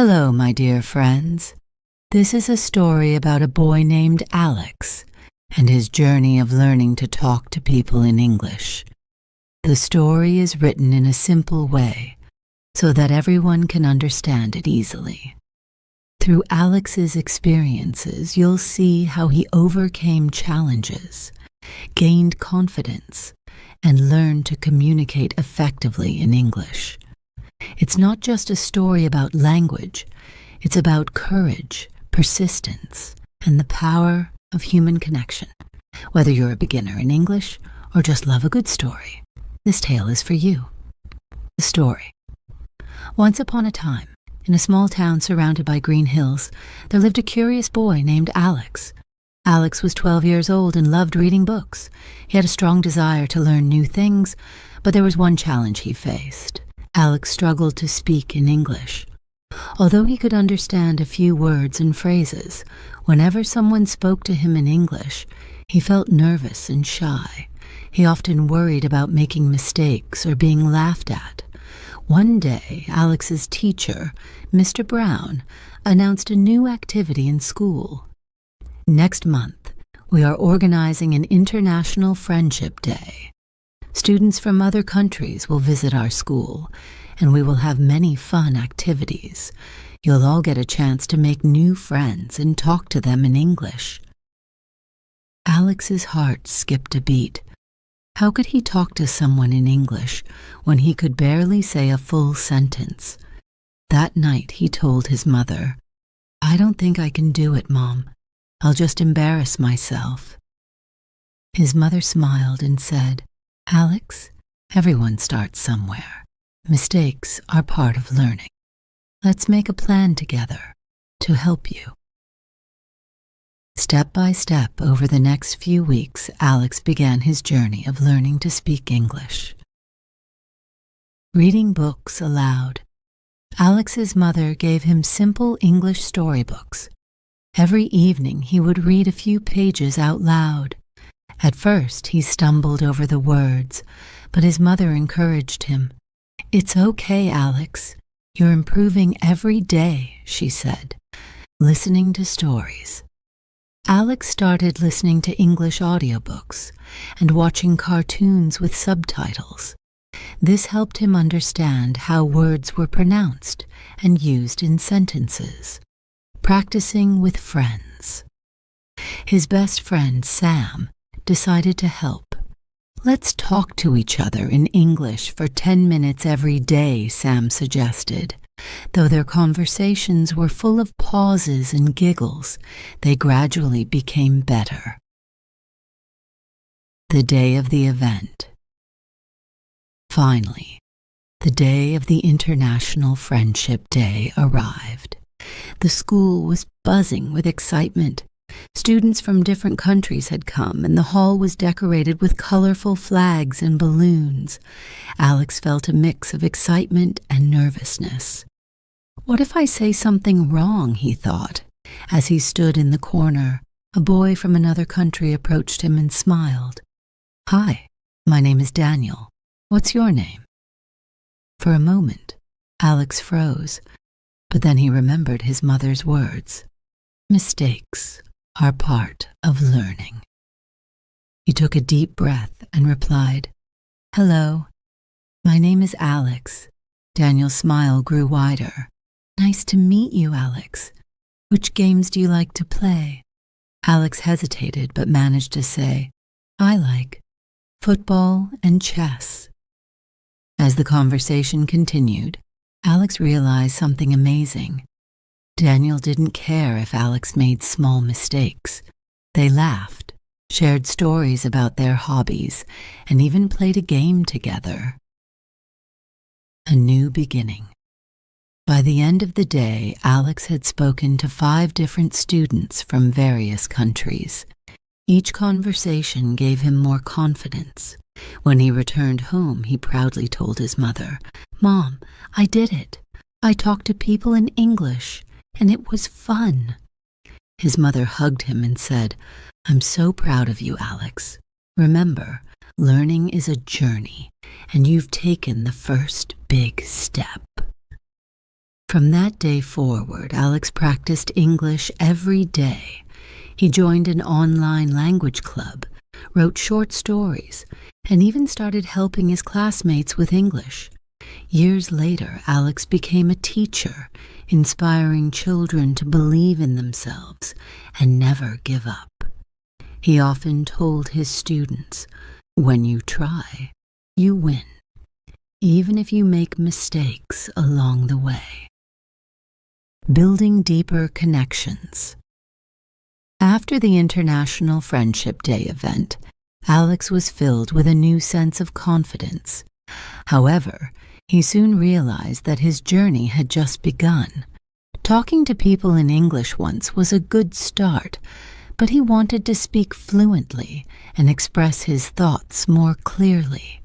Hello, my dear friends. This is a story about a boy named Alex and his journey of learning to talk to people in English. The story is written in a simple way so that everyone can understand it easily. Through Alex's experiences, you'll see how he overcame challenges, gained confidence, and learned to communicate effectively in English. It's not just a story about language, it's about courage, persistence, and the power of human connection. Whether you're a beginner in English or just love a good story, this tale is for you. The story. Once upon a time, in a small town surrounded by green hills, there lived a curious boy named Alex. Alex was 12 years old and loved reading books. He had a strong desire to learn new things, but there was one challenge he faced. Alex struggled to speak in English. Although he could understand a few words and phrases, whenever someone spoke to him in English, he felt nervous and shy. He often worried about making mistakes or being laughed at. One day, Alex's teacher, Mr. Brown, announced a new activity in school. Next month, we are organizing an International Friendship Day. Students from other countries will visit our school, and we will have many fun activities. You'll all get a chance to make new friends and talk to them in English. Alex's heart skipped a beat. How could he talk to someone in English when he could barely say a full sentence? That night he told his mother, "I don't think I can do it, Mom. I'll just embarrass myself." His mother smiled and said, "Alex, everyone starts somewhere. Mistakes are part of learning. Let's make a plan together to help you." Step by step over the next few weeks, Alex began his journey of learning to speak English. Reading books aloud. Alex's mother gave him simple English storybooks. Every evening he would read a few pages out loud. At first he stumbled over the words, but his mother encouraged him. "It's okay, Alex. You're improving every day," she said, listening to stories. Alex started listening to English audiobooks and watching cartoons with subtitles. This helped him understand how words were pronounced and used in sentences. Practicing with friends. His best friend, Sam, decided to help. "Let's talk to each other in English for 10 minutes every day," Sam suggested. Though their conversations were full of pauses and giggles, they gradually became better. The day of the event. Finally, the day of the International Friendship Day arrived. The school was buzzing with excitement. Students from different countries had come, and the hall was decorated with colorful flags and balloons. Alex felt a mix of excitement and nervousness. "What if I say something wrong?" he thought. As he stood in the corner, a boy from another country approached him and smiled. "Hi, my name is Daniel. What's your name?" For a moment, Alex froze, but then he remembered his mother's words. Mistakes are part of learning. He took a deep breath and replied, "Hello, my name is Alex." Daniel's smile grew wider. "Nice to meet you, Alex. Which games do you like to play?" Alex hesitated but managed to say, "I like football and chess." As the conversation continued, Alex realized something amazing. Daniel didn't care if Alex made small mistakes. They laughed, shared stories about their hobbies, and even played a game together. A new beginning. By the end of the day, Alex had spoken to 5 different students from various countries. Each conversation gave him more confidence. When he returned home, he proudly told his mother, "Mom, I did it. I talked to people in English, and it was fun." His mother hugged him and said, "I'm so proud of you, Alex. Remember, learning is a journey, and you've taken the first big step." From that day forward, Alex practiced English every day. He joined an online language club, wrote short stories, and even started helping his classmates with English. Years later, Alex became a teacher, inspiring children to believe in themselves and never give up. He often told his students, "When you try, you win, even if you make mistakes along the way." Building deeper connections. After the International Friendship Day event, Alex was filled with a new sense of confidence. However, he soon realized that his journey had just begun. Talking to people in English once was a good start, but he wanted to speak fluently and express his thoughts more clearly.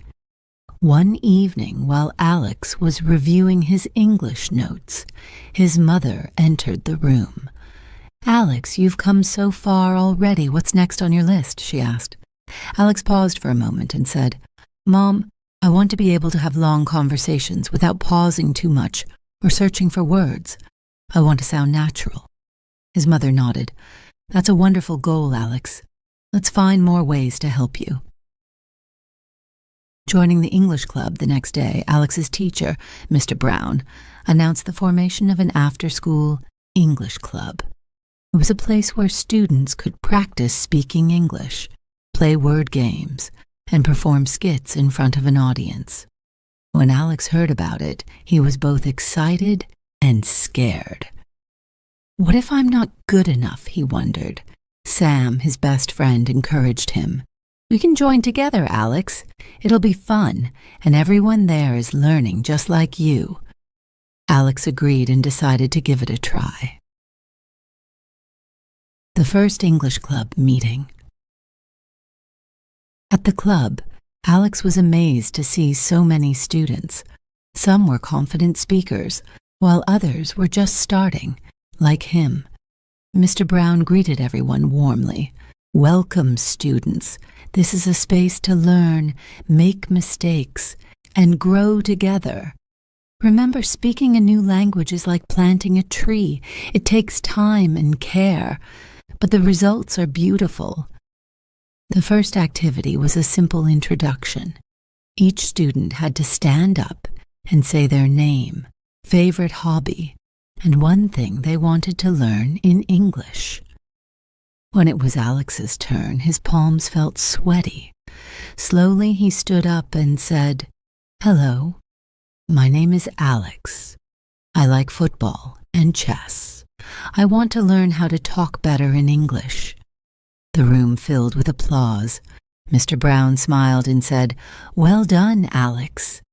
One evening, while Alex was reviewing his English notes, his mother entered the room. "Alex, you've come so far already. What's next on your list?" she asked. Alex paused for a moment and said, "Mom, I want to be able to have long conversations without pausing too much or searching for words. I want to sound natural." His mother nodded. "That's a wonderful goal, Alex. Let's find more ways to help you." Joining the English club the next day, Alex's teacher, Mr. Brown, announced the formation of an after-school English club. It was a place where students could practice speaking English, play word games, and perform skits in front of an audience. When Alex heard about it, he was both excited and scared. What if I'm not good enough, he wondered. Sam, his best friend, encouraged him. "We can join together, Alex. It'll be fun, and everyone there is learning just like you." Alex agreed and decided to give it a try. The first English club meeting. At the club, Alex was amazed to see so many students. Some were confident speakers, while others were just starting, like him. Mr. Brown greeted everyone warmly. "Welcome, students. This is a space to learn, make mistakes, and grow together. Remember, speaking a new language is like planting a tree. It takes time and care, but the results are beautiful." The first activity was a simple introduction. Each student had to stand up and say their name, favorite hobby, and one thing they wanted to learn in English. When it was Alex's turn, his palms felt sweaty. Slowly he stood up and said, "Hello, my name is Alex. I like football and chess. I want to learn how to talk better in English." The room filled with applause. Mr. Brown smiled and said, "Well done, Alex.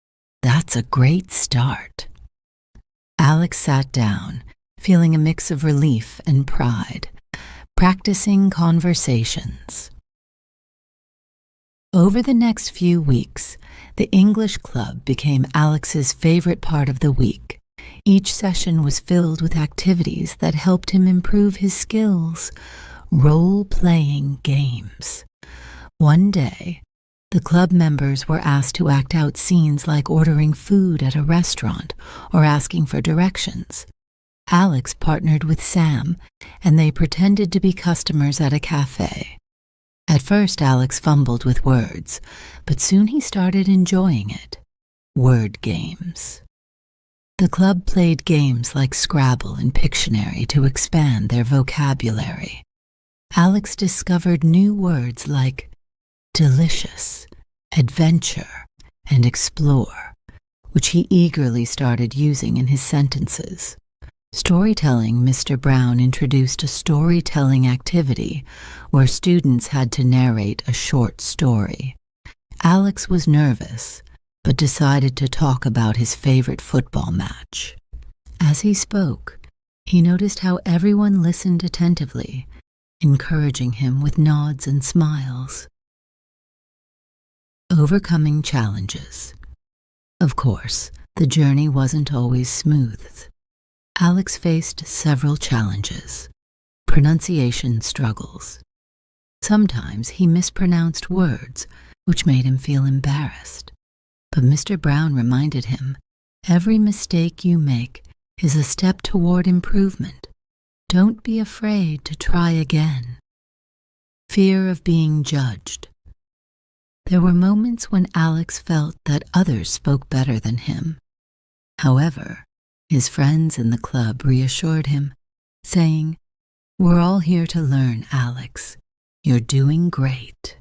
That's a great start." Alex sat down, feeling a mix of relief and pride, practicing conversations. Over the next few weeks, the English club became Alex's favorite part of the week. Each session was filled with activities that helped him improve his skills, role-playing games. One day, the club members were asked to act out scenes like ordering food at a restaurant or asking for directions. Alex partnered with Sam, and they pretended to be customers at a cafe. At first, Alex fumbled with words, but soon he started enjoying it. Word games. The club played games like Scrabble and Pictionary to expand their vocabulary. Alex discovered new words like delicious, adventure, and explore, which he eagerly started using in his sentences. Storytelling. Mr. Brown introduced a storytelling activity where students had to narrate a short story. Alex was nervous, but decided to talk about his favorite football match. As he spoke, he noticed how everyone listened attentively, encouraging him with nods and smiles. Overcoming challenges. Of course, the journey wasn't always smooth. Alex faced several challenges. Pronunciation struggles. Sometimes he mispronounced words, which made him feel embarrassed. But Mr. Brown reminded him, "Every mistake you make is a step toward improvement. Don't be afraid to try again. Fear of being judged. There were moments when Alex felt that others spoke better than him. However, his friends in the club reassured him, saying, "We're all here to learn, Alex. You're doing great."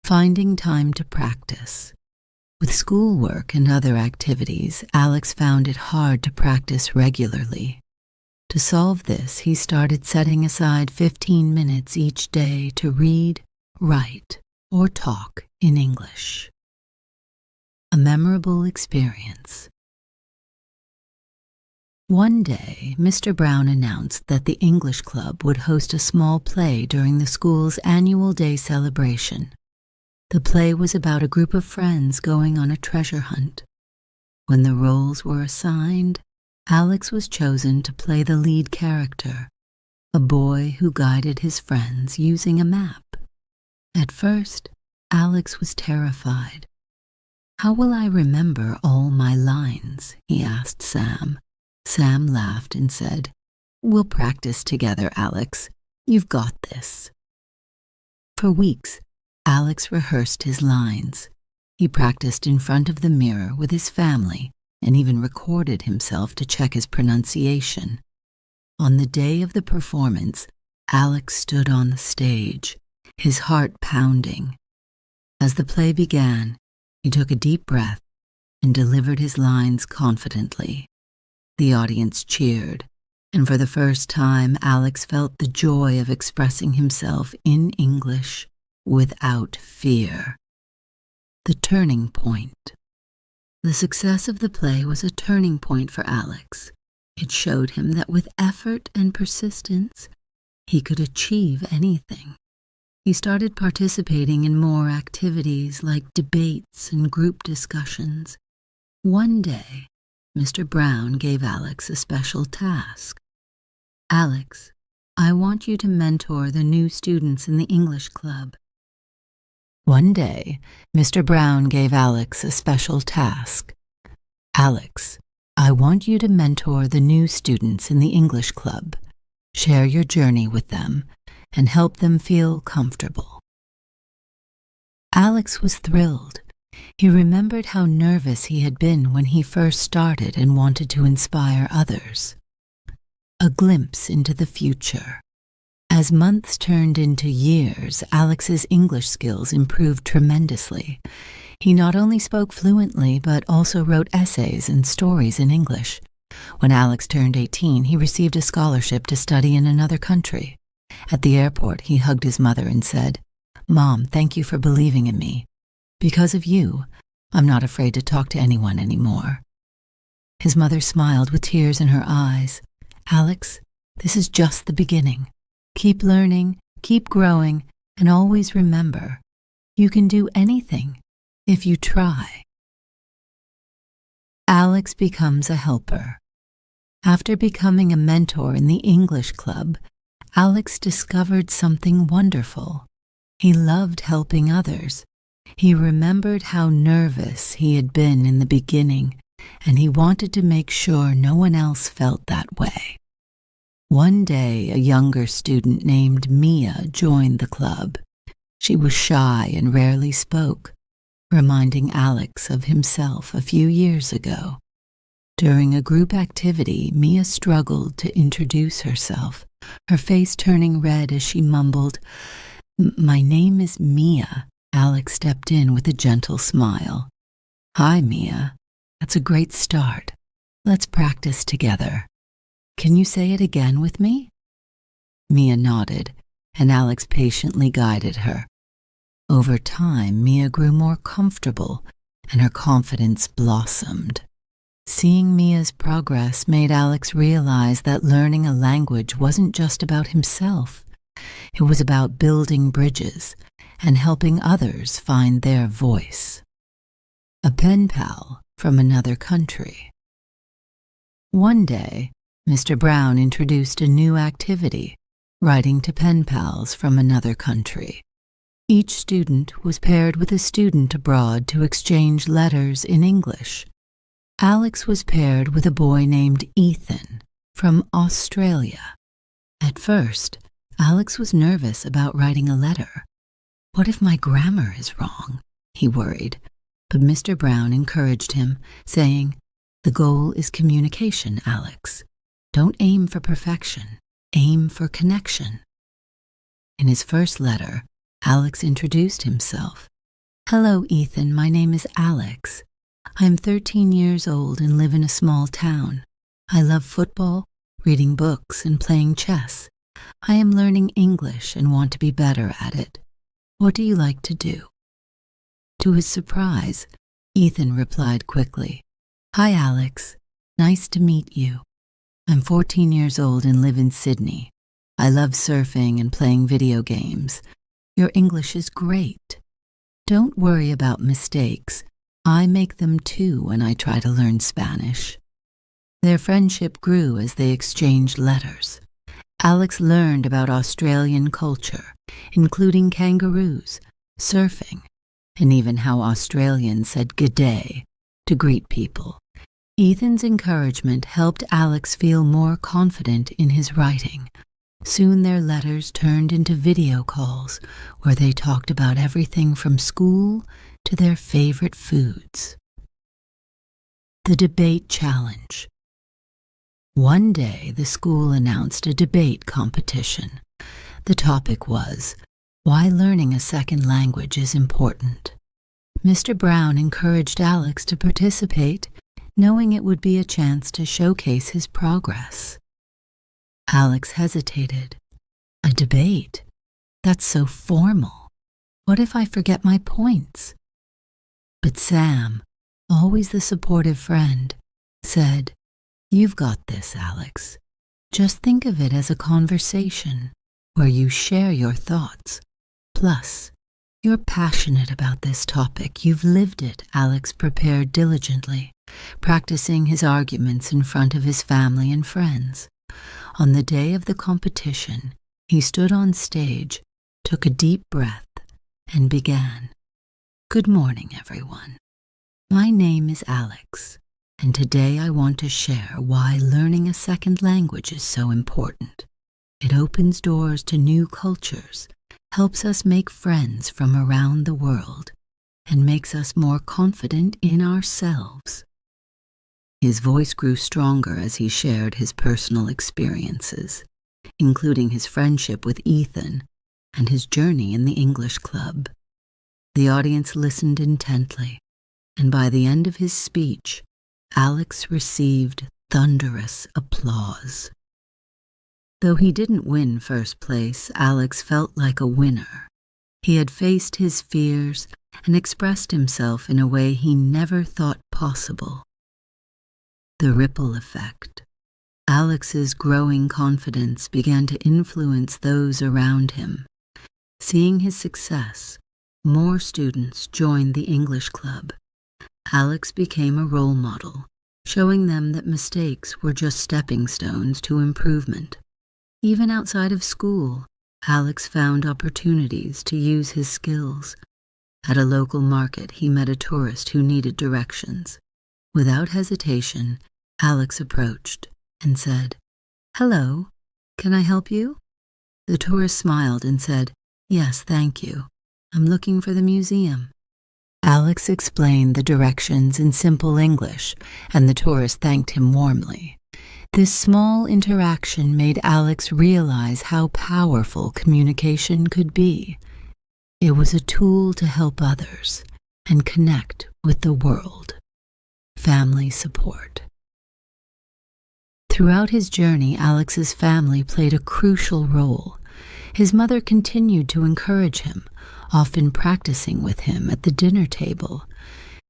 Finding time to practice. With schoolwork and other activities, Alex found it hard to practice regularly. To solve this, he started setting aside 15 minutes each day to read, write, or talk in English. A memorable experience. One day, Mr. Brown announced that the English Club would host a small play during the school's annual day celebration. The play was about a group of friends going on a treasure hunt. When the roles were assigned, Alex was chosen to play the lead character, a boy who guided his friends using a map. At first, Alex was terrified. "How will I remember all my lines?" he asked Sam. Sam laughed and said, "We'll practice together, Alex. You've got this." For weeks, Alex rehearsed his lines. He practiced in front of the mirror with his family and even recorded himself to check his pronunciation. On the day of the performance, Alex stood on the stage, his heart pounding. As the play began, he took a deep breath and delivered his lines confidently. The audience cheered, and for the first time, Alex felt the joy of expressing himself in English without fear. The turning point. The success of the play was a turning point for Alex. It showed him that with effort and persistence, he could achieve anything. He started participating in more activities like debates and group discussions. One day, Mr. Brown gave Alex a special task. "Alex, I want you to mentor the new students in the English Club." One day, Mr. Brown gave Alex a special task. "Alex, I want you to mentor the new students in the English Club. Share your journey with them and help them feel comfortable." Alex was thrilled. He remembered how nervous he had been when he first started and wanted to inspire others. A glimpse into the future. As months turned into years, Alex's English skills improved tremendously. He not only spoke fluently, but also wrote essays and stories in English. When Alex turned 18, he received a scholarship to study in another country. At the airport, he hugged his mother and said, "Mom, thank you for believing in me. Because of you, I'm not afraid to talk to anyone anymore." His mother smiled with tears in her eyes. "Alex, this is just the beginning. Keep learning, keep growing, and always remember, you can do anything if you try." Alex becomes a helper. After becoming a mentor in the English Club, Alex discovered something wonderful. He loved helping others. He remembered how nervous he had been in the beginning, and he wanted to make sure no one else felt that way. One day, a younger student named Mia joined the club. She was shy and rarely spoke, reminding Alex of himself a few years ago. During a group activity, Mia struggled to introduce herself, her face turning red as she mumbled, "My name is Mia." Alex stepped in with a gentle smile. "Hi, Mia. That's a great start. Let's practice together. Can you say it again with me?" Mia nodded, and Alex patiently guided her. Over time, Mia grew more comfortable, and her confidence blossomed. Seeing Mia's progress made Alex realize that learning a language wasn't just about himself. It was about building bridges and helping others find their voice. A pen pal from another country. One day, Mr. Brown introduced a new activity, writing to pen pals from another country. Each student was paired with a student abroad to exchange letters in English. Alex was paired with a boy named Ethan from Australia. At first, Alex was nervous about writing a letter. What if my grammar is wrong? He worried. But Mr. Brown encouraged him, saying, "The goal is communication, Alex. Don't aim for perfection. Aim for connection." In his first letter, Alex introduced himself. "Hello, Ethan. My name is Alex. I am 13 years old and live in a small town. I love football, reading books, and playing chess. I am learning English and want to be better at it. What do you like to do?" To his surprise, Ethan replied quickly, "Hi, Alex. Nice to meet you. I'm 14 years old and live in Sydney. I love surfing and playing video games. Your English is great. Don't worry about mistakes. I make them too when I try to learn Spanish." Their friendship grew as they exchanged letters. Alex learned about Australian culture, including kangaroos, surfing, and even how Australians said "g'day" to greet people. Ethan's encouragement helped Alex feel more confident in his writing. Soon their letters turned into video calls where they talked about everything from school to their favorite foods. The Debate Challenge. One day, the school announced a debate competition. The topic was, why learning a second language is important. Mr. Brown encouraged Alex to participate, knowing it would be a chance to showcase his progress. Alex hesitated. A debate? That's so formal. What if I forget my points? But Sam, always the supportive friend, said, "You've got this, Alex. Just think of it as a conversation where you share your thoughts. Plus, you're passionate about this topic. You've lived it." Alex prepared diligently, practicing his arguments in front of his family and friends. On the day of the competition, he stood on stage, took a deep breath, and began. "Good morning, everyone. My name is Alex, and today I want to share why learning a second language is so important. It opens doors to new cultures, helps us make friends from around the world, and makes us more confident in ourselves." His voice grew stronger as he shared his personal experiences, including his friendship with Ethan and his journey in the English club. The audience listened intently, and by the end of his speech, Alex received thunderous applause. Though he didn't win first place, Alex felt like a winner. He had faced his fears and expressed himself in a way he never thought possible. The ripple effect. Alex's growing confidence began to influence those around him. Seeing his success, more students joined the English club. Alex became a role model, showing them that mistakes were just stepping stones to improvement. Even outside of school, Alex found opportunities to use his skills. At a local market, he met a tourist who needed directions. Without hesitation, Alex approached and said, "Hello, can I help you?" The tourist smiled and said, "Yes, thank you. I'm looking for the museum." Alex explained the directions in simple English, and the tourist thanked him warmly. This small interaction made Alex realize how powerful communication could be. It was a tool to help others and connect with the world. Family support. Throughout his journey, Alex's family played a crucial role. His mother continued to encourage him, often practicing with him at the dinner table.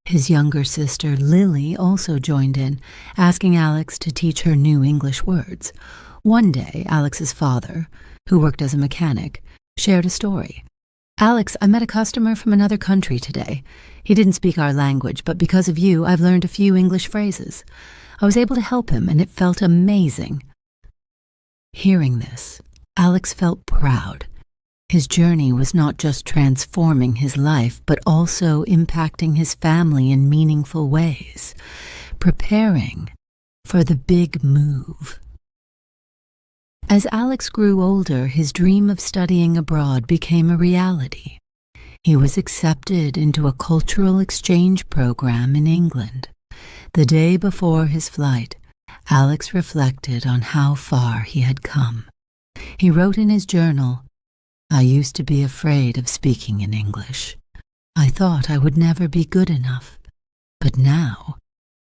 His younger sister, Lily, also joined in, asking Alex to teach her new English words. One day, Alex's father, who worked as a mechanic, shared a story. "Alex, I met a customer from another country today. He didn't speak our language, but because of you, I've learned a few English phrases. I was able to help him, and it felt amazing." Hearing this, Alex felt proud. His journey was not just transforming his life, but also impacting his family in meaningful ways, preparing for the big move. As Alex grew older, his dream of studying abroad became a reality. He was accepted into a cultural exchange program in England. The day before his flight, Alex reflected on how far he had come. He wrote in his journal, "I used to be afraid of speaking in English. I thought I would never be good enough. But now,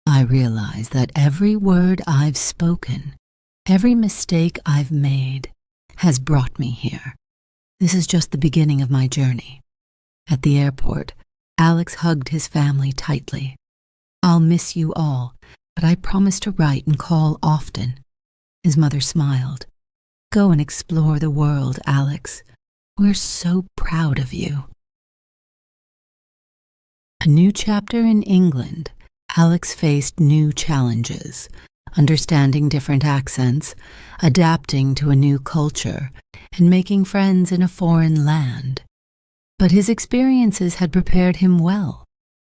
I realize that every word I've spoken, every mistake I've made, has brought me here. This is just the beginning of my journey." At the airport, Alex hugged his family tightly. "I'll miss you all, but I promise to write and call often." His mother smiled. "Go and explore the world, Alex. We're so proud of you." A new chapter in England, Alex faced new challenges, understanding different accents, adapting to a new culture, and making friends in a foreign land. But his experiences had prepared him well.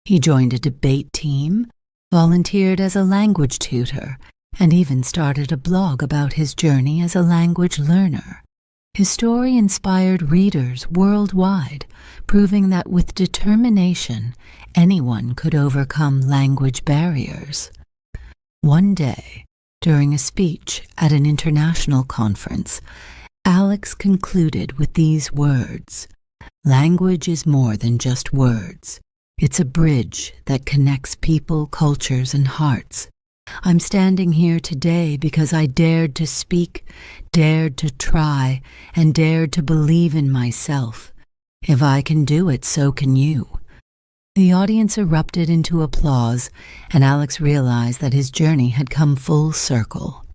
He joined a debate team, volunteered as a language tutor, and even started a blog about his journey as a language learner. His story inspired readers worldwide, proving that with determination, anyone could overcome language barriers. One day, during a speech at an international conference, Alex concluded with these words, "Language is more than just words. It's a bridge that connects people, cultures, and hearts. I'm standing here today because I dared to speak, dared to try, and dared to believe in myself. If I can do it, so can you." The audience erupted into applause, and Alex realized that his journey had come full circle.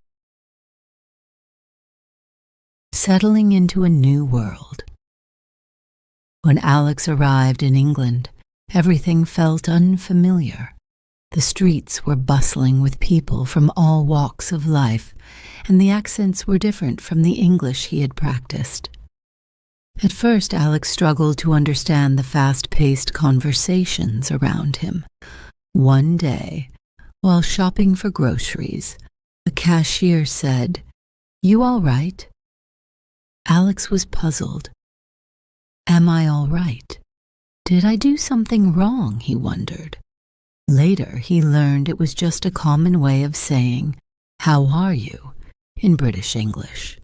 Settling into a new world. When Alex arrived in England, everything felt unfamiliar. The streets were bustling with people from all walks of life, and the accents were different from the English he had practiced. At first, Alex struggled to understand the fast-paced conversations around him. One day, while shopping for groceries, the cashier said, "You all right?" Alex was puzzled. Am I all right? Did I do something wrong, he wondered. Later, he learned it was just a common way of saying, "How are you?" in British English.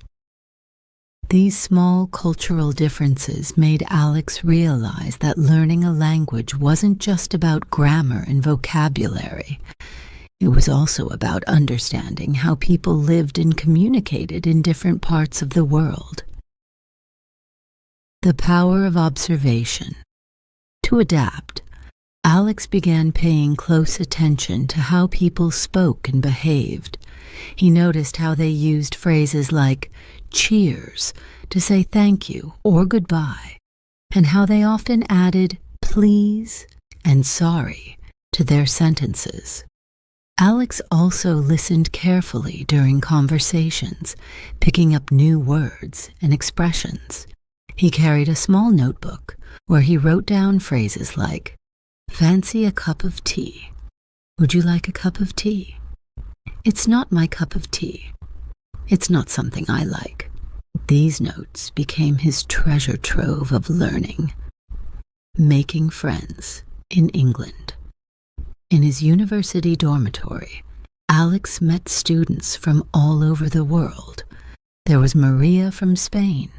These small cultural differences made Alex realize that learning a language wasn't just about grammar and vocabulary. It was also about understanding how people lived and communicated in different parts of the world. The power of observation. To adapt, Alex began paying close attention to how people spoke and behaved. He noticed how they used phrases like cheers to say thank you or goodbye, and how they often added please and sorry to their sentences. Alex also listened carefully during conversations, picking up new words and expressions. He carried a small notebook where he wrote down phrases like, "Fancy a cup of tea. Would you like a cup of tea? It's not my cup of tea. It's not something I like." These notes became his treasure trove of learning. Making friends in England. In his university dormitory, Alex met students from all over the world. There was Maria from Spain,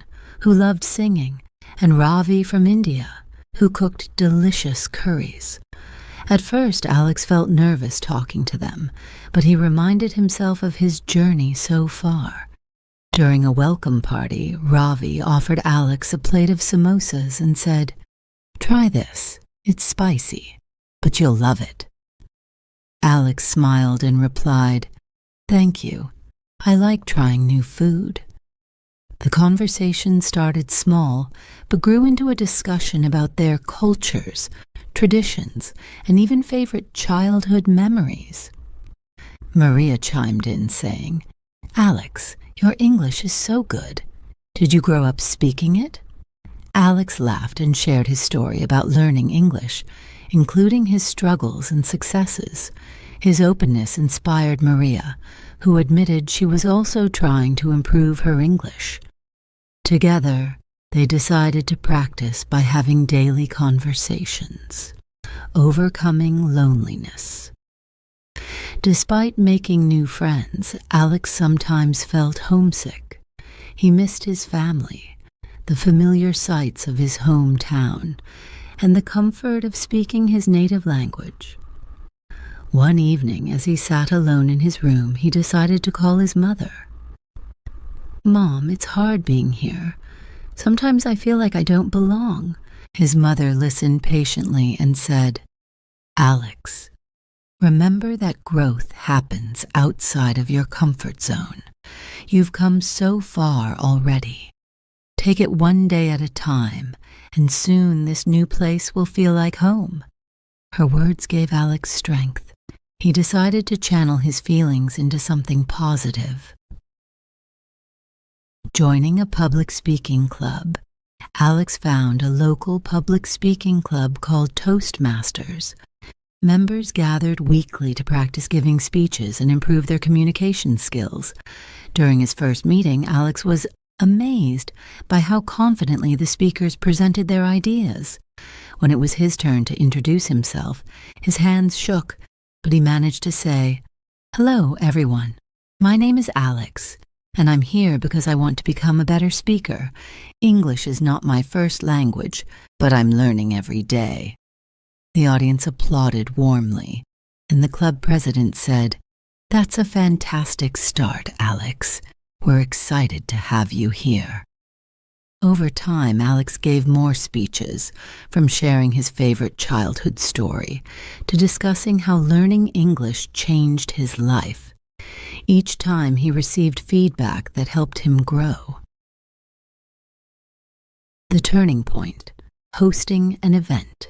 who loved singing, and Ravi from India, who cooked delicious curries. At first, Alex felt nervous talking to them, but he reminded himself of his journey so far. During a welcome party, Ravi offered Alex a plate of samosas and said, "Try this. It's spicy, but you'll love it." Alex smiled and replied, "Thank you. I like trying new food." The conversation started small, but grew into a discussion about their cultures, traditions, and even favorite childhood memories. Maria chimed in, saying, "Alex, your English is so good. Did you grow up speaking it?" Alex laughed and shared his story about learning English, including his struggles and successes. His openness inspired Maria, who admitted she was also trying to improve her English. Together, they decided to practice by having daily conversations, overcoming loneliness. Despite making new friends, Alex sometimes felt homesick. He missed his family, the familiar sights of his hometown, and the comfort of speaking his native language. One evening, as he sat alone in his room, he decided to call his mother. "Mom, it's hard being here. Sometimes I feel like I don't belong." His mother listened patiently and said, "Alex, remember that growth happens outside of your comfort zone. You've come so far already. Take it one day at a time, and soon this new place will feel like home." Her words gave Alex strength. He decided to channel his feelings into something positive. Joining a public speaking club, Alex found a local public speaking club called Toastmasters. Members gathered weekly to practice giving speeches and improve their communication skills. During his first meeting, Alex was amazed by how confidently the speakers presented their ideas. When it was his turn to introduce himself, his hands shook, but he managed to say, "Hello, everyone. My name is Alex, and I'm here because I want to become a better speaker. English is not my first language, but I'm learning every day." The audience applauded warmly, and the club president said, "That's a fantastic start, Alex. We're excited to have you here." Over time, Alex gave more speeches, from sharing his favorite childhood story to discussing how learning English changed his life. Each time he received feedback that helped him grow. The turning point: hosting an event.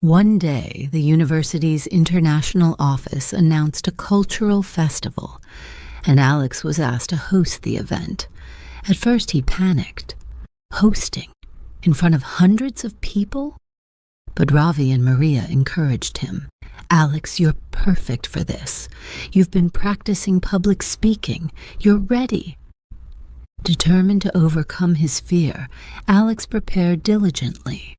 One day, the university's international office announced a cultural festival, and Alex was asked to host the event. At first, he panicked. Hosting in front of hundreds of people? But Ravi and Maria encouraged him. "Alex, you're perfect for this. You've been practicing public speaking. You're ready." Determined to overcome his fear, Alex prepared diligently.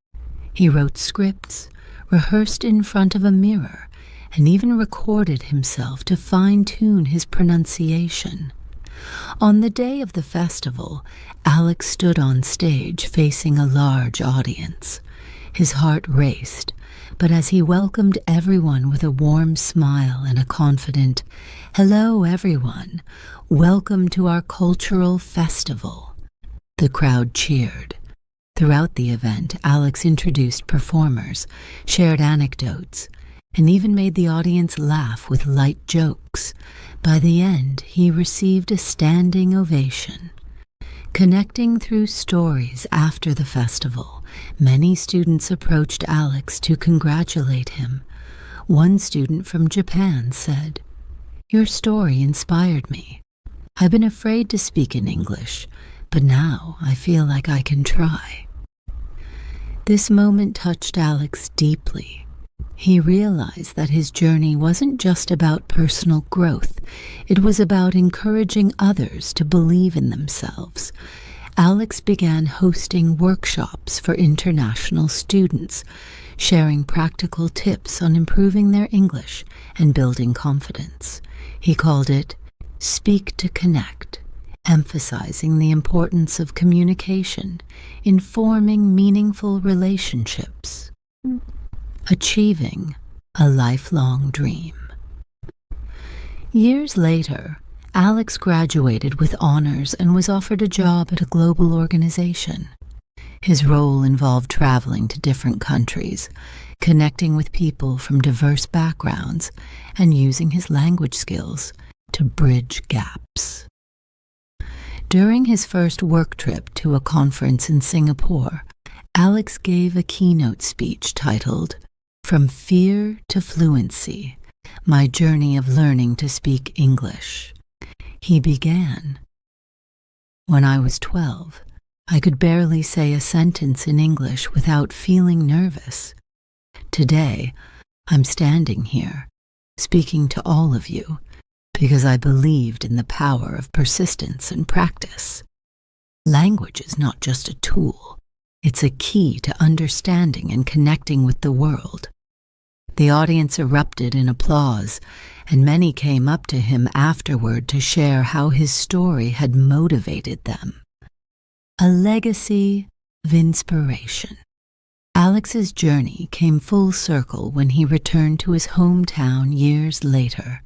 He wrote scripts, rehearsed in front of a mirror, and even recorded himself to fine-tune his pronunciation. On the day of the festival, Alex stood on stage facing a large audience. His heart raced, but as he welcomed everyone with a warm smile and a confident, "Hello, everyone. Welcome to our cultural festival," the crowd cheered. Throughout the event, Alex introduced performers, shared anecdotes, and even made the audience laugh with light jokes. By the end, he received a standing ovation. Connecting through stories after the festival, many students approached Alex to congratulate him. One student from Japan said, "Your story inspired me. I've been afraid to speak in English, but now I feel like I can try." This moment touched Alex deeply. He realized that his journey wasn't just about personal growth. It was about encouraging others to believe in themselves. Alex began hosting workshops for international students, sharing practical tips on improving their English and building confidence. He called it Speak to Connect, emphasizing the importance of communication in forming meaningful relationships. Achieving a lifelong dream. Years later, Alex graduated with honors and was offered a job at a global organization. His role involved traveling to different countries, connecting with people from diverse backgrounds, and using his language skills to bridge gaps. During his first work trip to a conference in Singapore, Alex gave a keynote speech titled "From Fear to Fluency: My Journey of Learning to Speak English." He began, "When I was 12, I could barely say a sentence in English without feeling nervous. Today, I'm standing here, speaking to all of you, because I believed in the power of persistence and practice. Language is not just a tool, it's a key to understanding and connecting with the world. The audience erupted in applause, and many came up to him afterward to share how his story had motivated them. A legacy of inspiration. Alex's journey came full circle when he returned to his hometown years later.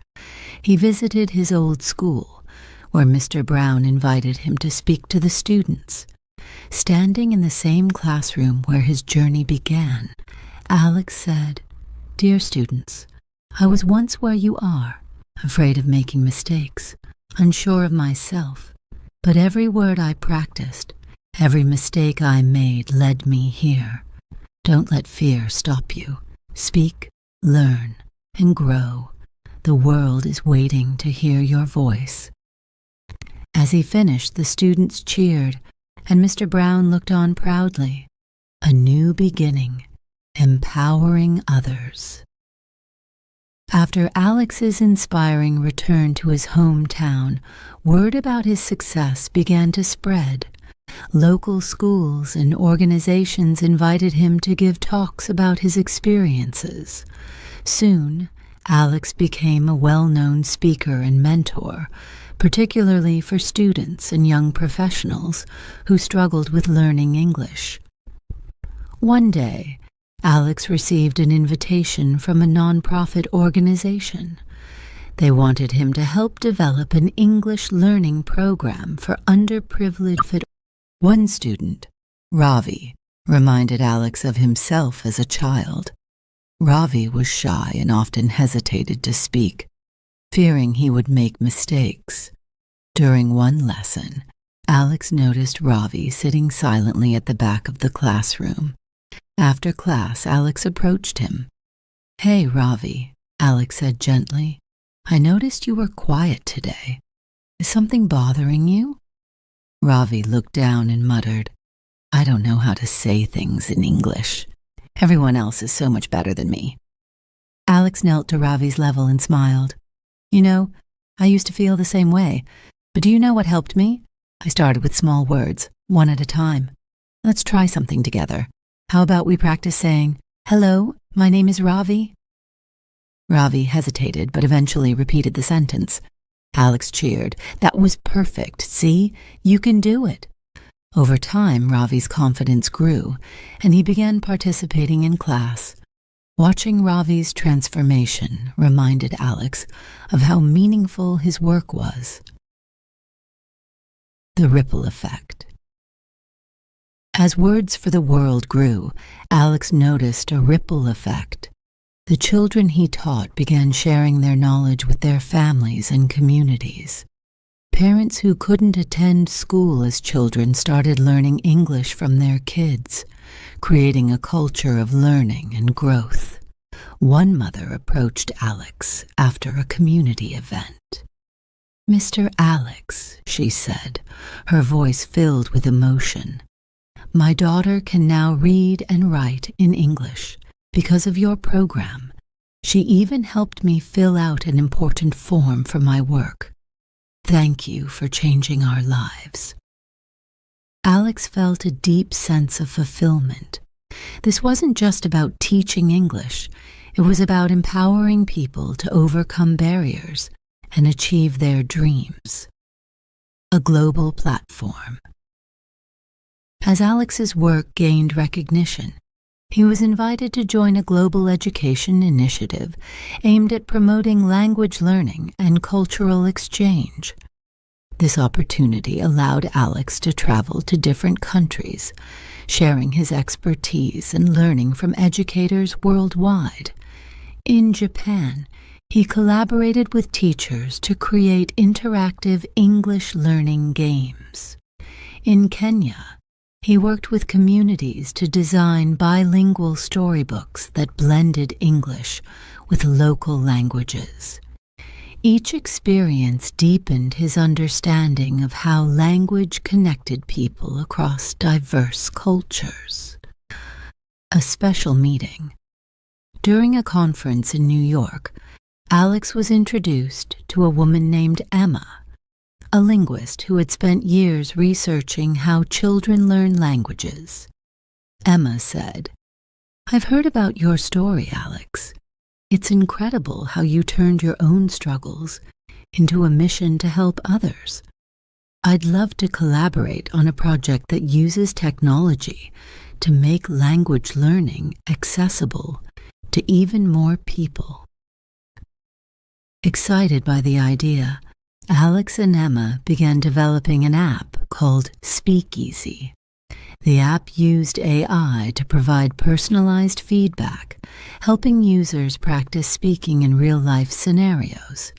He visited his old school, where Mr. Brown invited him to speak to the students. Standing in the same classroom where his journey began, Alex said, "Dear students, I was once where you are, afraid of making mistakes, unsure of myself, but every word I practiced, every mistake I made led me here. Don't let fear stop you. Speak, learn, and grow. The world is waiting to hear your voice." As he finished, the students cheered, and Mr. Brown looked on proudly. A new beginning, empowering others. After Alex's inspiring return to his hometown, word about his success began to spread. Local schools and organizations invited him to give talks about his experiences. Soon, Alex became a well-known speaker and mentor, particularly for students and young professionals who struggled with learning English. One day, Alex received an invitation from a nonprofit organization. They wanted him to help develop an English learning program for underprivileged. One student, Ravi, reminded Alex of himself as a child. Ravi was shy and often hesitated to speak, fearing he would make mistakes. During one lesson, Alex noticed Ravi sitting silently at the back of the classroom. After class, Alex approached him. "Hey, Ravi," Alex said gently. "I noticed you were quiet today. Is something bothering you?" Ravi looked down and muttered, "I don't know how to say things in English. Everyone else is so much better than me." Alex knelt to Ravi's level and smiled. "You know, I used to feel the same way, but do you know what helped me? I started with small words, one at a time. Let's try something together. How about we practice saying, 'Hello, my name is Ravi'?" Ravi hesitated, but eventually repeated the sentence. Alex cheered. "That was perfect. See? You can do it." Over time, Ravi's confidence grew, and he began participating in class. Watching Ravi's transformation reminded Alex of how meaningful his work was. The ripple effect. As Words for the World grew, Alex noticed a ripple effect. The children he taught began sharing their knowledge with their families and communities. Parents who couldn't attend school as children started learning English from their kids, creating a culture of learning and growth. One mother approached Alex after a community event. "Mr. Alex," she said, her voice filled with emotion, "my daughter can now read and write in English because of your program. She even helped me fill out an important form for my work. Thank you for changing our lives." Alex felt a deep sense of fulfillment. This wasn't just about teaching English. It was about empowering people to overcome barriers and achieve their dreams. A global platform. As Alex's work gained recognition, he was invited to join a global education initiative aimed at promoting language learning and cultural exchange. This opportunity allowed Alex to travel to different countries, sharing his expertise and learning from educators worldwide. In Japan, he collaborated with teachers to create interactive English learning games. In Kenya, he worked with communities to design bilingual storybooks that blended English with local languages. Each experience deepened his understanding of how language connected people across diverse cultures. A special meeting. During a conference in New York, Alex was introduced to a woman named Emma, a linguist who had spent years researching how children learn languages. Emma said, "I've heard about your story, Alex. It's incredible how you turned your own struggles into a mission to help others. I'd love to collaborate on a project that uses technology to make language learning accessible to even more people." Excited by the idea, Alex and Emma began developing an app called Speakeasy. The app used AI to provide personalized feedback, helping users practice speaking in real-life scenarios.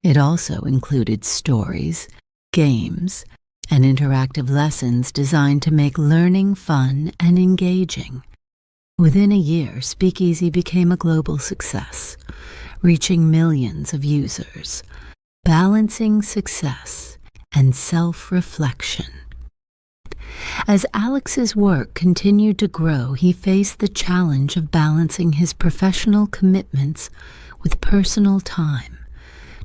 It also included stories, games, and interactive lessons designed to make learning fun and engaging. Within a year, Speakeasy became a global success, reaching millions of users, balancing success and self-reflection. As Alex's work continued to grow, he faced the challenge of balancing his professional commitments with personal time.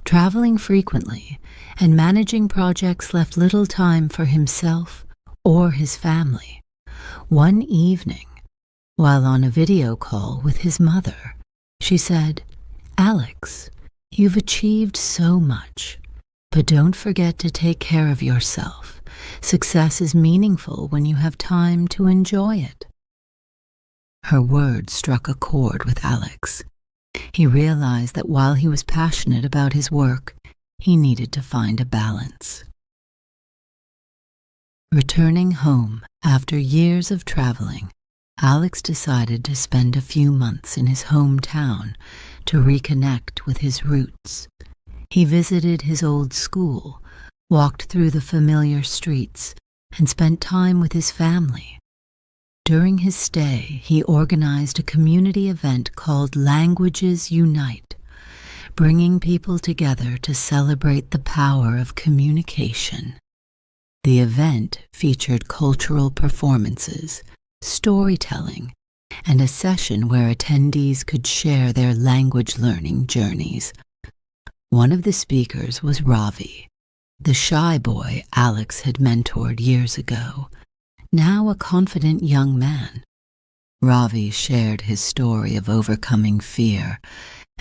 Traveling frequently and managing projects left little time for himself or his family. One evening, while on a video call with his mother, she said, "Alex, you've achieved so much, but don't forget to take care of yourself. Success is meaningful when you have time to enjoy it." Her words struck a chord with Alex. He realized that while he was passionate about his work, he needed to find a balance. Returning home after years of traveling, Alex decided to spend a few months in his hometown to reconnect with his roots. He visited his old school, walked through the familiar streets, and spent time with his family. During his stay, he organized a community event called Languages Unite, bringing people together to celebrate the power of communication. The event featured cultural performances, storytelling, and a session where attendees could share their language learning journeys. One of the speakers was Ravi, the shy boy Alex had mentored years ago, now a confident young man. Ravi shared his story of overcoming fear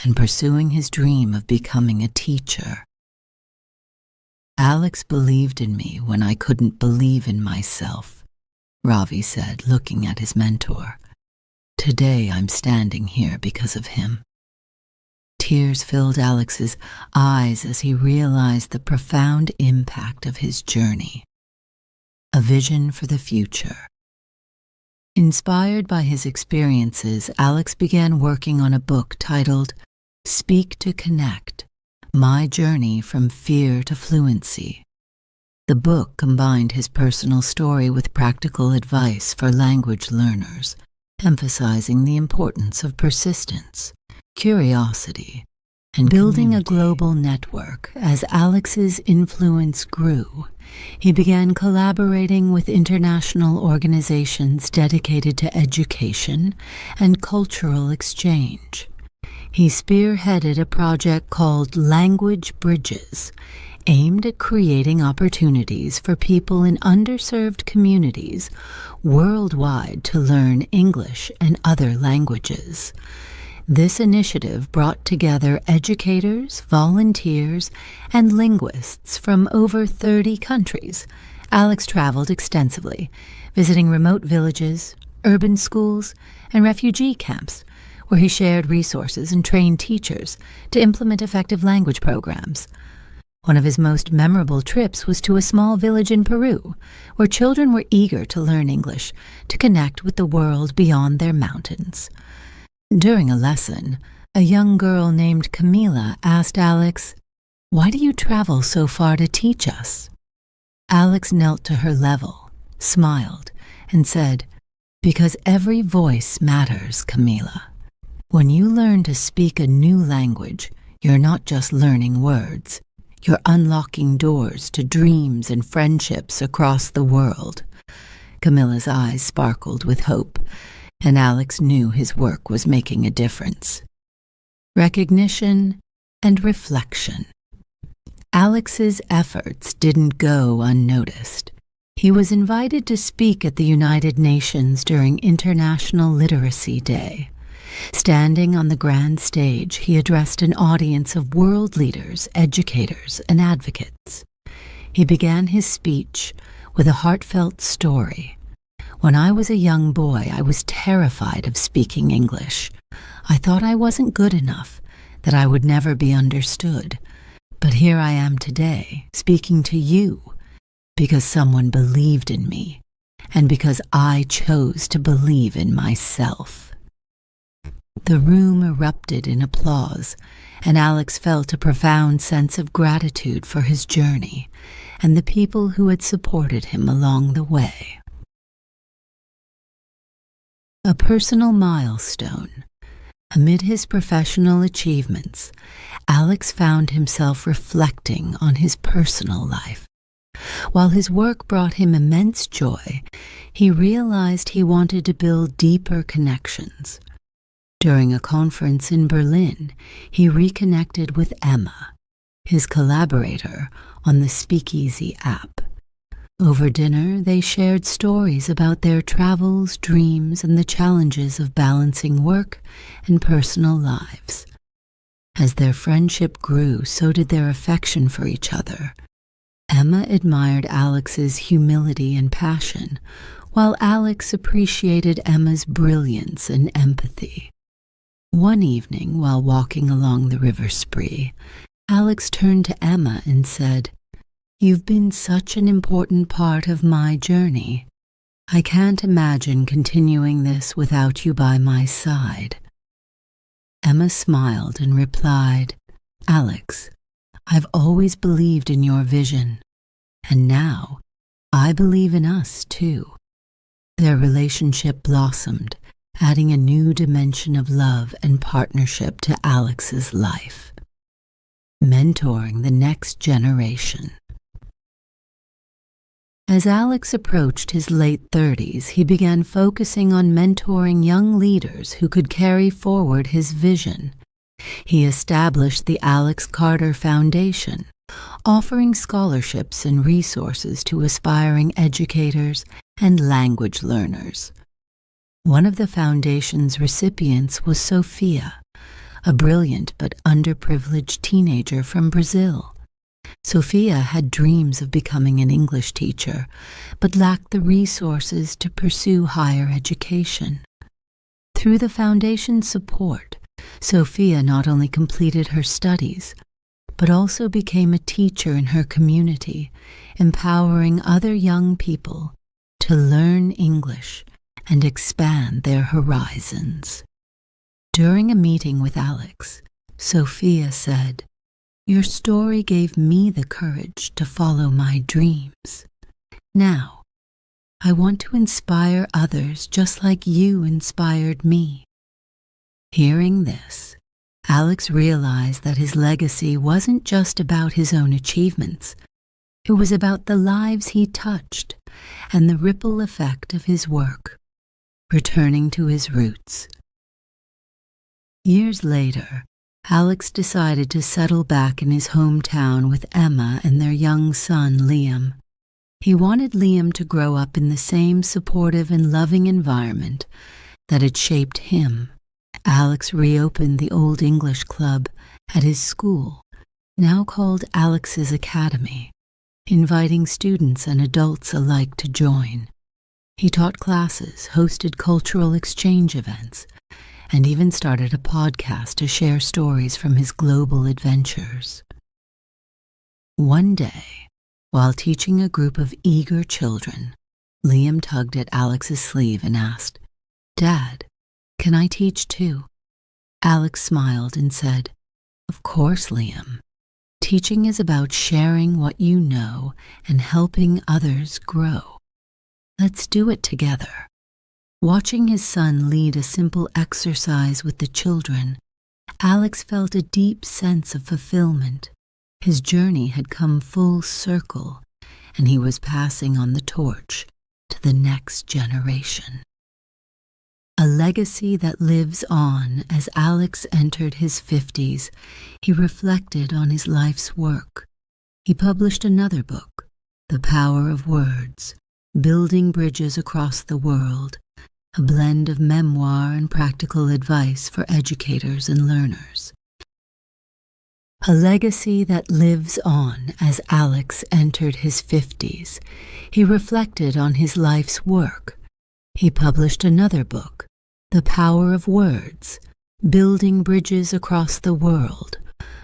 and pursuing his dream of becoming a teacher. "Alex believed in me when I couldn't believe in myself," Ravi said, looking at his mentor. "Today I'm standing here because of him." Tears filled Alex's eyes as he realized the profound impact of his journey. A vision for the future. Inspired by his experiences, Alex began working on a book titled Speak to Connect: My Journey from Fear to Fluency. The book combined his personal story with practical advice for language learners, emphasizing the importance of persistence, curiosity, and building a global network. As Alex's influence grew, he began collaborating with international organizations dedicated to education and cultural exchange. He spearheaded a project called Language Bridges, aimed at creating opportunities for people in underserved communities worldwide to learn English and other languages. This initiative brought together educators, volunteers, and linguists from over 30 countries. Alex traveled extensively, visiting remote villages, urban schools, and refugee camps, where he shared resources and trained teachers to implement effective language programs. One of his most memorable trips was to a small village in Peru, where children were eager to learn English to connect with the world beyond their mountains. During a lesson, a young girl named Camila asked Alex, "Why do you travel so far to teach us?" Alex knelt to her level, smiled, and said, "Because every voice matters, Camila. When you learn to speak a new language, You're not just learning words. You're unlocking doors to dreams and friendships across the world." Camilla's eyes sparkled with hope, and Alex knew his work was making a difference. Recognition and reflection. Alex's efforts didn't go unnoticed. He was invited to speak at the United Nations during International Literacy Day. Standing on the grand stage, he addressed an audience of world leaders, educators, and advocates. He began his speech with a heartfelt story. "When I was a young boy, I was terrified of speaking English. I thought I wasn't good enough, that I would never be understood. But here I am today, speaking to you, because someone believed in me, and because I chose to believe in myself." The room erupted in applause, and Alex felt a profound sense of gratitude for his journey and the people who had supported him along the way. A personal milestone. Amid his professional achievements, Alex found himself reflecting on his personal life. While his work brought him immense joy, he realized he wanted to build deeper connections. During a conference in Berlin, he reconnected with Emma, his collaborator on the Speakeasy app. Over dinner, they shared stories about their travels, dreams, and the challenges of balancing work and personal lives. As their friendship grew, so did their affection for each other. Emma admired Alex's humility and passion, while Alex appreciated Emma's brilliance and empathy. One evening, while walking along the river Spree, Alex turned to Emma and said, "You've been such an important part of my journey. I can't imagine continuing this without you by my side." Emma smiled and replied, "Alex, I've always believed in your vision, and now I believe in us too." Their relationship blossomed, adding a new dimension of love and partnership to Alex's life. Mentoring the next generation. As Alex approached his late 30s, he began focusing on mentoring young leaders who could carry forward his vision. He established the Alex Carter Foundation, offering scholarships and resources to aspiring educators and language learners. One of the foundation's recipients was Sophia, a brilliant but underprivileged teenager from Brazil. Sophia had dreams of becoming an English teacher, but lacked the resources to pursue higher education. Through the foundation's support, Sophia not only completed her studies, but also became a teacher in her community, empowering other young people to learn English and expand their horizons. During a meeting with Alex, Sophia said, "Your story gave me the courage to follow my dreams. Now, I want to inspire others just like you inspired me." Hearing this, Alex realized that his legacy wasn't just about his own achievements. It was about the lives he touched and the ripple effect of his work. Returning to his roots. Years later, Alex decided to settle back in his hometown with Emma and their young son, Liam. He wanted Liam to grow up in the same supportive and loving environment that had shaped him. Alex reopened the Old English Club at his school, now called Alex's Academy, inviting students and adults alike to join. He taught classes, hosted cultural exchange events, and even started a podcast to share stories from his global adventures. One day, while teaching a group of eager children, Liam tugged at Alex's sleeve and asked, "Dad, can I teach too?" Alex smiled and said, "Of course, Liam. Teaching is about sharing what you know and helping others grow. Let's do it together." Watching his son lead a simple exercise with the children, Alex felt a deep sense of fulfillment. His journey had come full circle, and he was passing on the torch to the next generation. A legacy that lives on. As Alex entered his 50s, he reflected on his life's work. He published another book, The Power of Words, Building Bridges Across the World, a blend of memoir and practical advice for educators and learners. A legacy that lives on. As Alex entered his 50s, he reflected on his life's work. He published another book, The Power of Words, Building Bridges Across the World,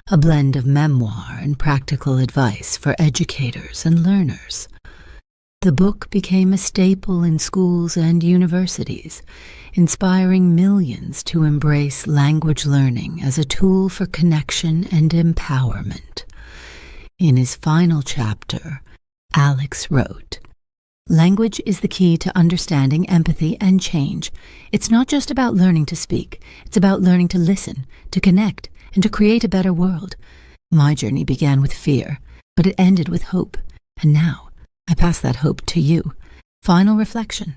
a blend of memoir and practical advice for educators and learners. The book became a staple in schools and universities, inspiring millions to embrace language learning as a tool for connection and empowerment. In his final chapter, Alex wrote, "Language is the key to understanding, empathy, and change. It's not just about learning to speak. It's about learning to listen, to connect, and to create a better world. My journey began with fear, but it ended with hope. And now, I pass that hope to you." Final reflection.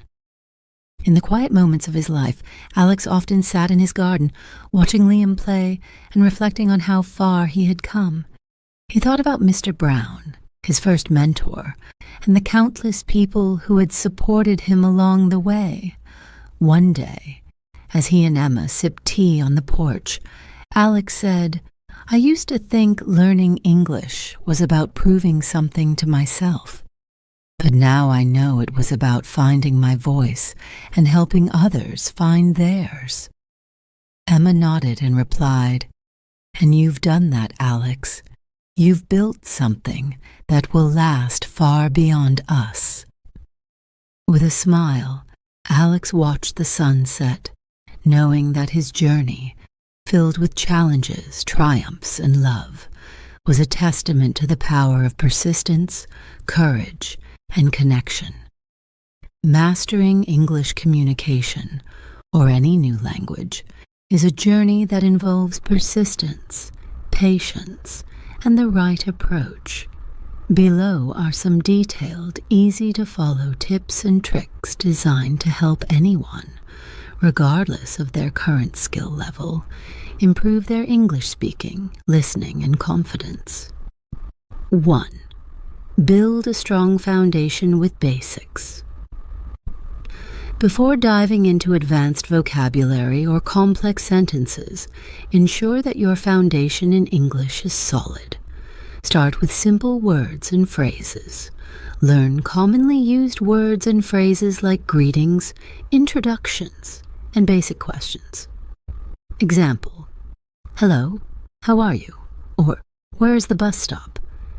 In the quiet moments of his life, Alex often sat in his garden, watching Liam play and reflecting on how far he had come. He thought about Mr. Brown, his first mentor, and the countless people who had supported him along the way. One day, as he and Emma sipped tea on the porch, Alex said, "I used to think learning English was about proving something to myself. But now I know it was about finding my voice and helping others find theirs." Emma nodded and replied, "And you've done that, Alex. You've built something that will last far beyond us." With a smile, Alex watched the sun set, knowing that his journey, filled with challenges, triumphs, and love, was a testament to the power of persistence, courage, and connection. Mastering English communication, or any new language, is a journey that involves persistence, patience, and the right approach. Below are some detailed, easy-to-follow tips and tricks designed to help anyone, regardless of their current skill level, improve their English speaking, listening, and confidence. 1. Build a strong foundation with basics. Before diving into advanced vocabulary or complex sentences, ensure that your foundation in English is solid. Start with simple words and phrases. Learn commonly used words and phrases like greetings, introductions, and basic questions. Example: "Hello, how are you?" Or "Where is the bus stop?"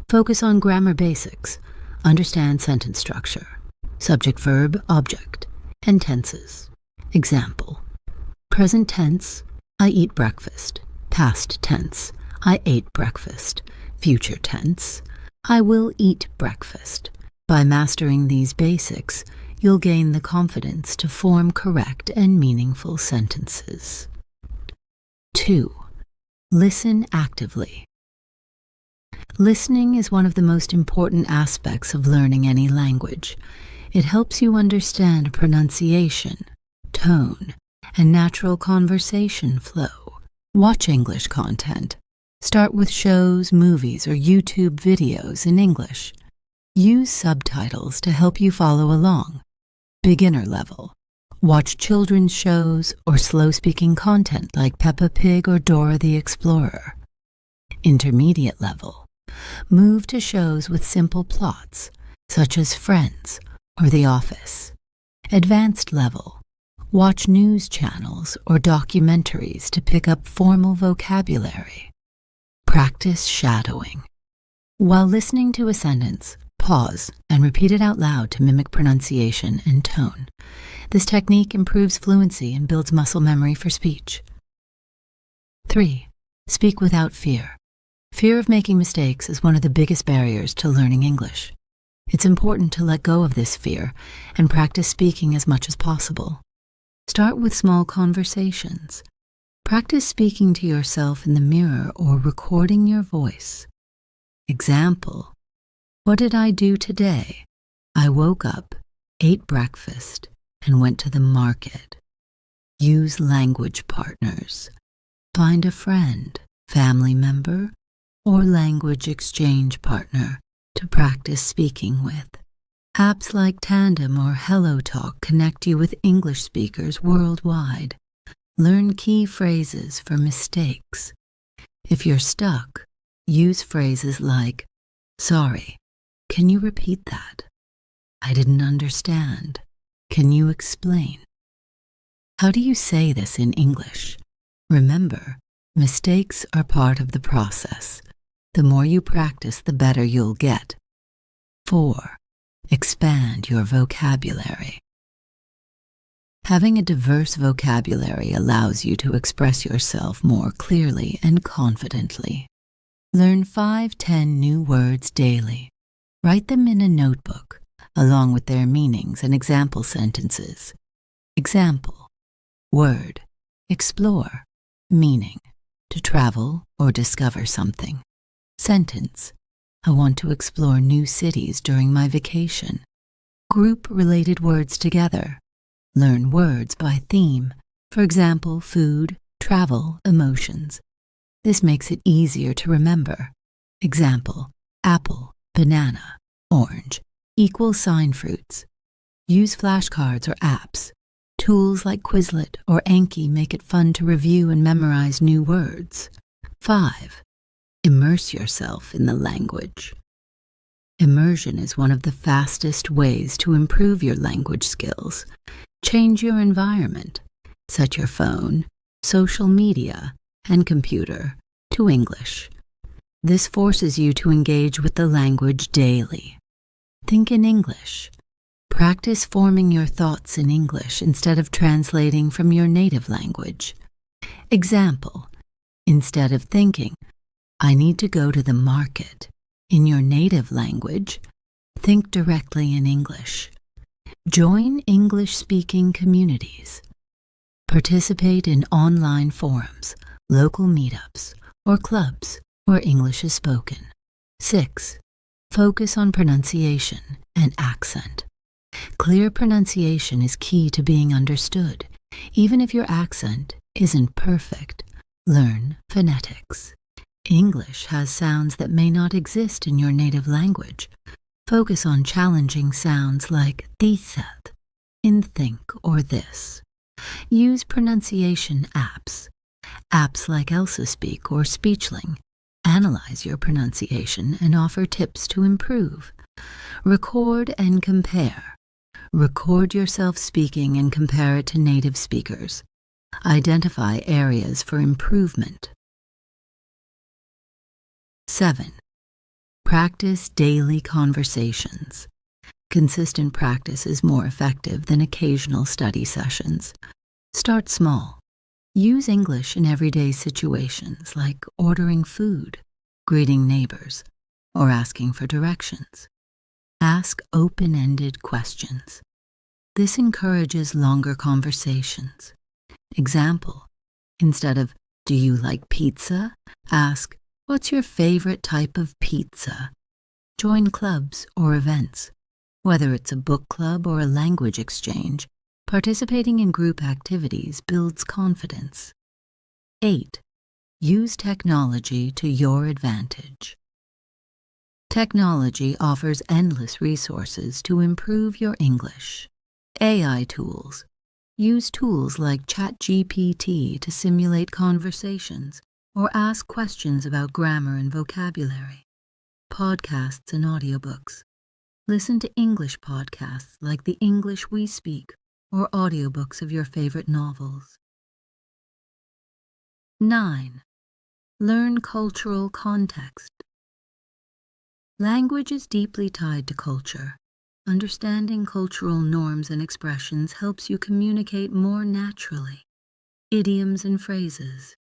Focus on grammar basics. Understand sentence structure, subject, verb, object, and tenses. Example: present tense, I eat breakfast. Past tense, I ate breakfast. Future tense, I will eat breakfast. By mastering these basics, you'll gain the confidence to form correct and meaningful sentences. 2. Listen actively. Listening is one of the most important aspects of learning any language. It helps you understand pronunciation, tone, and natural conversation flow. Watch English content. Start with shows, movies, or YouTube videos in English. Use subtitles to help you follow along. Beginner level. Watch children's shows or slow-speaking content like Peppa Pig or Dora the Explorer. Intermediate level. Move to shows with simple plots, such as Friends or The Office. Advanced level. Watch news channels or documentaries to pick up formal vocabulary. Practice shadowing. While listening to a sentence, pause and repeat it out loud to mimic pronunciation and tone. This technique improves fluency and builds muscle memory for speech. 3. Speak without fear. Fear of making mistakes is one of the biggest barriers to learning English. It's important to let go of this fear and practice speaking as much as possible. Start with small conversations. Practice speaking to yourself in the mirror or recording your voice. Example: what did I do today? I woke up, ate breakfast, and went to the market. Use language partners. Find a friend, family member, or language exchange partner to practice speaking with. Apps like Tandem or HelloTalk connect you with English speakers worldwide. Learn key phrases for mistakes. If you're stuck, use phrases like, "Sorry, can you repeat that? I didn't understand. Can you explain?" How do you say this in English? Remember, mistakes are part of the process. The more you practice, the better you'll get. 4. Expand your vocabulary. Having a diverse vocabulary allows you to express yourself more clearly and confidently. Learn 5-10 new words daily. Write them in a notebook, along with their meanings and example sentences. Example: word, explore. Meaning: to travel or discover something. Sentence: I want to explore new cities during my vacation. Group related words together. Learn words by theme, for example, food, travel, emotions. This makes it easier to remember. Example: apple, banana, orange, equal sign fruits. Use flashcards or apps. Tools like Quizlet or Anki make it fun to review and memorize new words. 5. Immerse yourself in the language. Immersion is one of the fastest ways to improve your language skills. Change your environment. Set your phone, social media, and computer to English. This forces you to engage with the language daily. Think in English. Practice forming your thoughts in English instead of translating from your native language. Example: instead of thinking, I need to go to the market, in your native language, think directly in English. Join English-speaking communities. Participate in online forums, local meetups, or clubs where English is spoken. 6. Focus on pronunciation and accent. Clear pronunciation is key to being understood. Even if your accent isn't perfect, learn phonetics. English has sounds that may not exist in your native language. Focus on challenging sounds like "thisat" in think or this. Use pronunciation apps. Apps like Elsa Speak or Speechling analyze your pronunciation and offer tips to improve. Record and compare. Record yourself speaking and compare it to native speakers. Identify areas for improvement. 7. Practice daily conversations. Consistent practice is more effective than occasional study sessions. Start small. Use English in everyday situations like ordering food, greeting neighbors, or asking for directions. Ask open-ended questions. This encourages longer conversations. Example: instead of "Do you like pizza?" ask, "What's your favorite type of pizza?" Join clubs or events. Whether it's a book club or a language exchange, participating in group activities builds confidence. 8. Use technology to your advantage. Technology offers endless resources to improve your English. AI tools. Use tools like ChatGPT to simulate conversations or ask questions about grammar and vocabulary. Podcasts and audiobooks. Listen to English podcasts like The English We Speak or audiobooks of your favorite novels. 9. Learn cultural context. Language is deeply tied to culture. Understanding cultural norms and expressions helps you communicate more naturally. Idioms and phrases.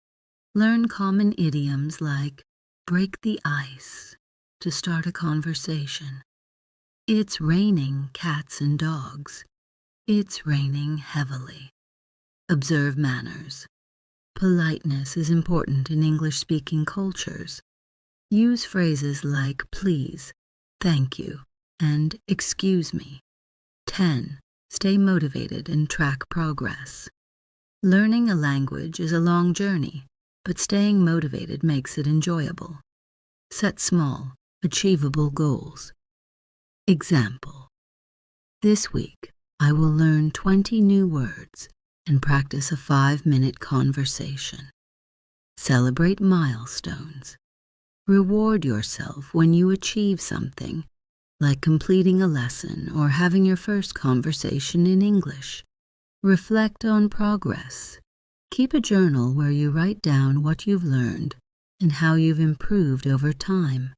Learn common idioms like "break the ice" to start a conversation. It's raining cats and dogs. It's raining heavily. Observe manners. Politeness is important in English-speaking cultures. Use phrases like please, thank you, and excuse me. 10. Stay motivated and track progress. Learning a language is a long journey, but staying motivated makes it enjoyable. Set small, achievable goals. Example: this week, I will learn 20 new words and practice a 5-minute conversation. Celebrate milestones. Reward yourself when you achieve something, like completing a lesson or having your first conversation in English. Reflect on progress. Keep a journal where you write down what you've learned and how you've improved over time.